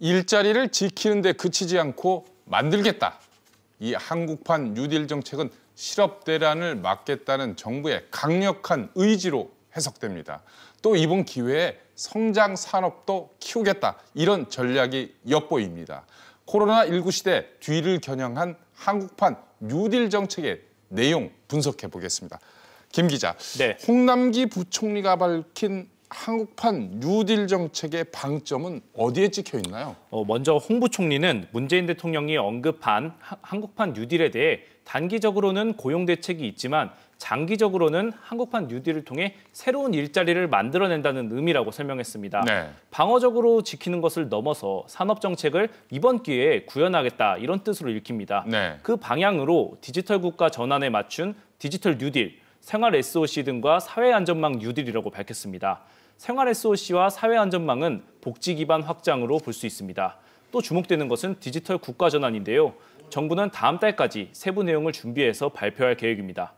일자리를 지키는 데 그치지 않고 만들겠다. 이 한국판 뉴딜 정책은 실업 대란을 막겠다는 정부의 강력한 의지로 해석됩니다. 또 이번 기회에 성장 산업도 키우겠다. 이런 전략이 엿보입니다. 코로나19 시대 뒤를 겨냥한 한국판 뉴딜 정책의 내용 분석해 보겠습니다. 김 기자, 네. 홍남기 부총리가 밝힌 한국판 뉴딜 정책의 방점은 어디에 찍혀 있나요? 먼저 홍 부총리는 문재인 대통령이 언급한 한국판 뉴딜에 대해 단기적으로는 고용 대책이 있지만 장기적으로는 한국판 뉴딜을 통해 새로운 일자리를 만들어낸다는 의미라고 설명했습니다. 네. 방어적으로 지키는 것을 넘어서 산업 정책을 이번 기회에 구현하겠다 이런 뜻으로 읽힙니다. 네. 그 방향으로 디지털 국가 전환에 맞춘 디지털 뉴딜, 생활 SOC 등과 사회안전망 뉴딜이라고 밝혔습니다. 생활 SOC와 사회안전망은 복지 기반 확장으로 볼 수 있습니다. 또 주목되는 것은 디지털 국가 전환인데요. 정부는 다음 달까지 세부 내용을 준비해서 발표할 계획입니다.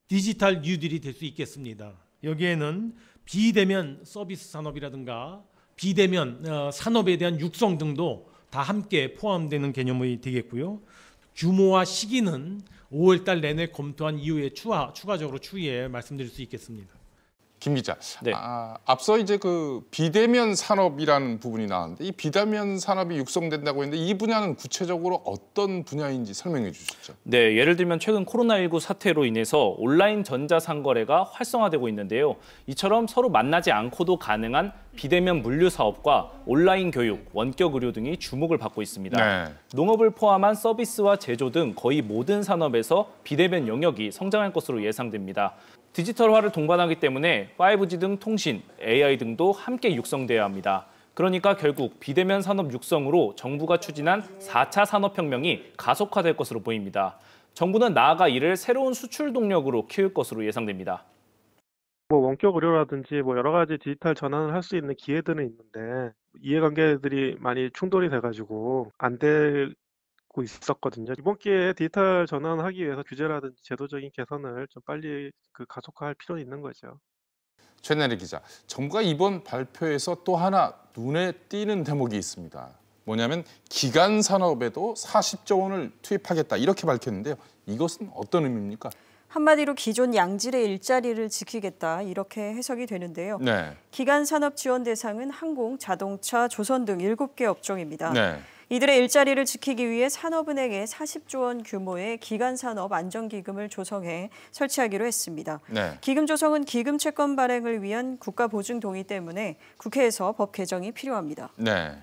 디지털 뉴딜이 될 수 있겠습니다. 여기에는 비대면 서비스 산업이라든가 비대면 산업에 대한 육성 등도 다 함께 포함되는 개념이 되겠고요. 규모와 시기는 5월 달 내내 검토한 이후에 추가적으로 추후에 말씀드릴 수 있겠습니다. 김 기자, 네. 앞서 이제 그 비대면 산업이라는 부분이 나왔는데 이 비대면 산업이 육성된다고 했는데 이 분야는 구체적으로 어떤 분야인지 설명해 주시죠. 네, 예를 들면 최근 코로나19 사태로 인해서 온라인 전자상거래가 활성화되고 있는데요. 이처럼 서로 만나지 않고도 가능한 비대면 물류 사업과 온라인 교육, 원격 의료 등이 주목을 받고 있습니다. 네. 농업을 포함한 서비스와 제조 등 거의 모든 산업에서 비대면 영역이 성장할 것으로 예상됩니다. 디지털화를 동반하기 때문에 5G 등 통신, AI 등도 함께 육성돼야 합니다. 그러니까 결국 비대면 산업 육성으로 정부가 추진한 4차 산업혁명이 가속화될 것으로 보입니다. 정부는 나아가 이를 새로운 수출 동력으로 키울 것으로 예상됩니다. 원격 의료라든지 여러 가지 디지털 전환을 할 수 있는 기회들은 있는데 이해관계들이 많이 충돌이 돼가지고 안 되고 있었거든요. 이번 기회에 디지털 전환하기 위해서 규제라든지 제도적인 개선을 좀 빨리 가속화할 필요는 있는 거죠. 최내리 기자, 정부가 이번 발표에서 또 하나 눈에 띄는 대목이 있습니다. 뭐냐면 기간 산업에도 40조 원을 투입하겠다 이렇게 밝혔는데요. 이것은 어떤 의미입니까? 한마디로 기존 양질의 일자리를 지키겠다 이렇게 해석이 되는데요. 네. 기간 산업 지원 대상은 항공, 자동차, 조선 등 7개 업종입니다. 네. 이들의 일자리를 지키기 위해 산업은행에 40조 원 규모의 기간산업 안정기금을 조성해 설치하기로 했습니다. 네. 기금 조성은 기금 채권 발행을 위한 국가 보증 동의 때문에 국회에서 법 개정이 필요합니다. 네.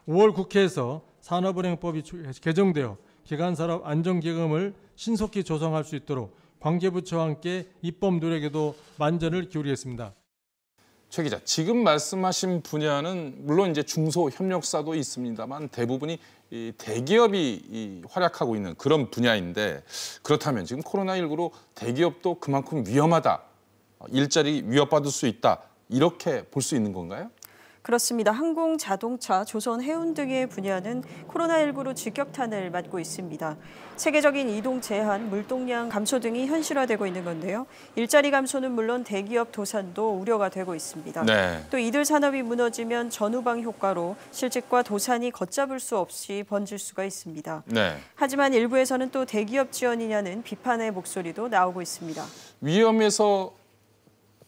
5월 국회에서 산업은행법이 개정되어 기간산업 안정기금을 신속히 조성할 수 있도록 관계부처와 함께 입법 노력에도 만전을 기울이겠습니다. 최 기자, 지금 말씀하신 분야는 물론 이제 중소협력사도 있습니다만 대부분이 이 대기업이 활약하고 있는 그런 분야인데 그렇다면 지금 코로나19로 대기업도 그만큼 위험하다, 일자리 위협받을 수 있다 이렇게 볼 수 있는 건가요? 그렇습니다. 항공, 자동차, 조선, 해운 등의 분야는 코로나19로 직격탄을 맞고 있습니다. 세계적인 이동 제한, 물동량 감소 등이 현실화되고 있는 건데요. 일자리 감소는 물론 대기업 도산도 우려가 되고 있습니다. 네. 또 이들 산업이 무너지면 전후방 효과로 실직과 도산이 걷잡을 수 없이 번질 수가 있습니다. 네. 하지만 일부에서는 또 대기업 지원이냐는 비판의 목소리도 나오고 있습니다. 위험해서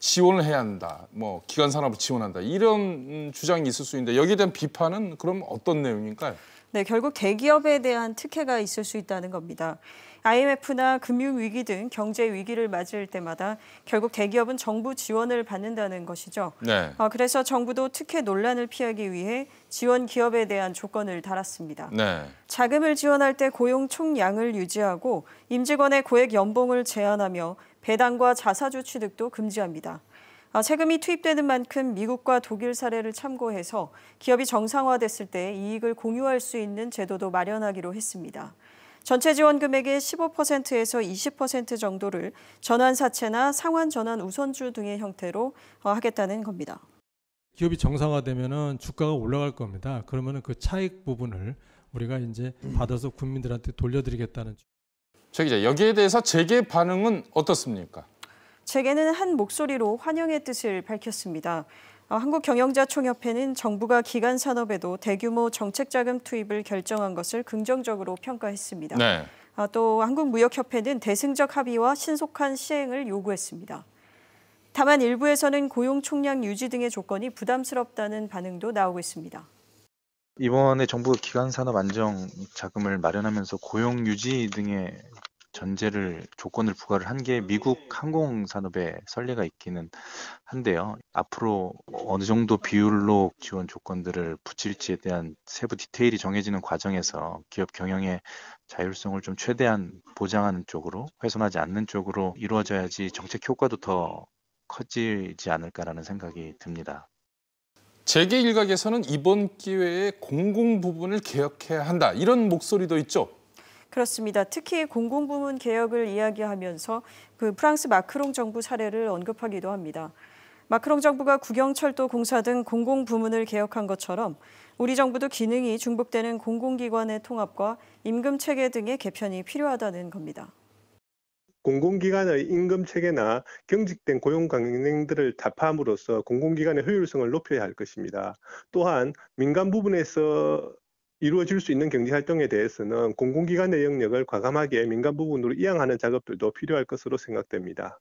지원을 해야 한다, 기간 산업을 지원한다 이런 주장이 있을 수 있는데 여기에 대한 비판은 그럼 어떤 내용일까요? 네, 결국 대기업에 대한 특혜가 있을 수 있다는 겁니다. IMF나 금융위기 등 경제 위기를 맞을 때마다 결국 대기업은 정부 지원을 받는다는 것이죠. 네. 그래서 정부도 특혜 논란을 피하기 위해 지원 기업에 대한 조건을 달았습니다. 네. 자금을 지원할 때 고용 총량을 유지하고 임직원의 고액 연봉을 제한하며 배당과 자사주 취득도 금지합니다. 세금이 투입되는 만큼 미국과 독일 사례를 참고해서 기업이 정상화됐을 때 이익을 공유할 수 있는 제도도 마련하기로 했습니다. 전체 지원 금액의 15%에서 20% 정도를 전환사채나 상환전환 우선주 등의 형태로 하겠다는 겁니다. 기업이 정상화되면은 주가가 올라갈 겁니다. 그러면은 그 차익 부분을 우리가 이제 받아서 국민들한테 돌려드리겠다는. 최 기자, 여기에 대해서 재계 반응은 어떻습니까? 재계는 한 목소리로 환영의 뜻을 밝혔습니다. 한국경영자총협회는 정부가 기간 산업에도 대규모 정책 자금 투입을 결정한 것을 긍정적으로 평가했습니다. 네. 또 한국무역협회는 대승적 합의와 신속한 시행을 요구했습니다. 다만 일부에서는 고용 총량 유지 등의 조건이 부담스럽다는 반응도 나오고 있습니다. 이번에 정부가 기간 산업 안정 자금을 마련하면서 고용 유지 등의 조건을 부과를 한 게 미국 항공 산업의 선례가 있기는 한데요. 앞으로 어느 정도 비율로 지원 조건들을 붙일지에 대한 세부 디테일이 정해지는 과정에서 기업 경영의 자율성을 좀 최대한 보장하는 쪽으로, 훼손하지 않는 쪽으로 이루어져야지 정책 효과도 더 커지지 않을까라는 생각이 듭니다. 재계 일각에서는 이번 기회에 공공 부분을 개혁해야 한다, 이런 목소리도 있죠. 그렇습니다. 특히 공공부문 개혁을 이야기하면서 프랑스 마크롱 정부 사례를 언급하기도 합니다. 마크롱 정부가 국영철도 공사 등 공공부문을 개혁한 것처럼 우리 정부도 기능이 중복되는 공공기관의 통합과 임금체계 등의 개편이 필요하다는 겁니다. 공공기관의 임금체계나 경직된 고용 강령들을 타파함으로써 공공기관의 효율성을 높여야 할 것입니다. 또한 민간 부분에서 이루어질 수 있는 경제활동에 대해서는 공공기관의 영역을 과감하게 민간 부분으로 이양하는 작업들도 필요할 것으로 생각됩니다.